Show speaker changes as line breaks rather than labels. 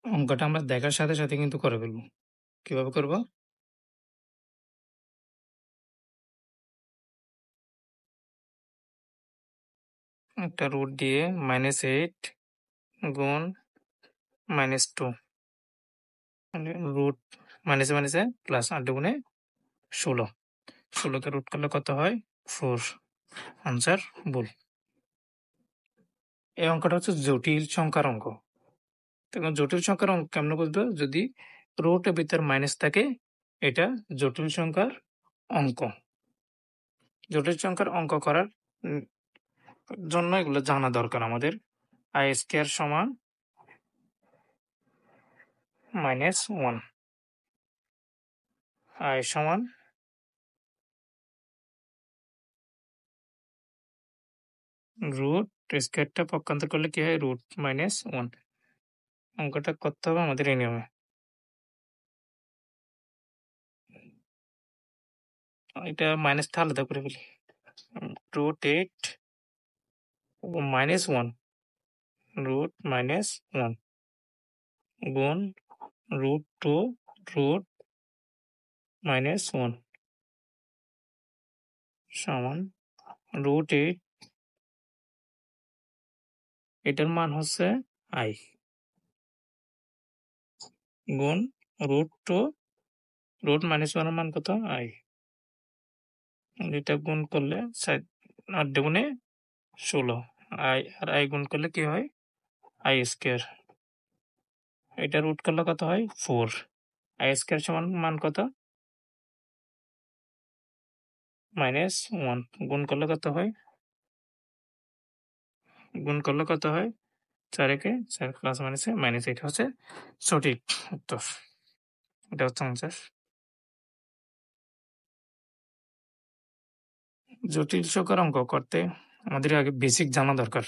অঙ্কটা আমরা দেখার সাথে সাথে কিন্তু করে ফেলবো। কিভাবে করব? একটা রুট দিয়ে -8 গুণ -2 মানে রুট মাইনাসে মাইনাসে প্লাস 8 দুগুণে 16। 16 কে রুট করলে কত হয়? 4। আনসার ভুল। এই অঙ্কটা হচ্ছে জটিল সংখ্যার অঙ্ক। তখন জটিল সংখ্যার অঙ্ক কেমনে বুঝবো? যদি রুটের ভিতর মাইনাস থাকে এটা জটিল সংখ্যার অঙ্ক। জটিল সংখ্যার অঙ্ক করার জন্য এগুলো জানা দরকার আমাদের। আই স্কয়ার সমান -1, আই সমান রুট স্কয়ারটা পক্ষান্তর করলে কি হয়? রুট -1। অঙ্কটা করতে হবে আমাদের এই নিয়মে। এটা মাইনাসটা আলাদা করে ফেলি। √8 -1 √-1 গুণ √2 √-1 সমান √8, এটার মান হচ্ছে i গুণ √2 √-1 এর মান কত? i। এটা গুণ করলে 8 দুগুণে 16, i আর i গুণ করলে কি হয়? i square. এটা রুট করলে কত হয়? 4। i স্কয়ার সমান মান কত? -1 গুণ করলে কত হয়? গুণ করলে কত হয়? 4 একে 4 প্লাস মাইনাসে -8 হচ্ছে সঠিক উত্তর। এটা হচ্ছে আনসার। জটিল সংখ্যার অঙ্ক করতে আমাদের আগে বেসিক জানা দরকার।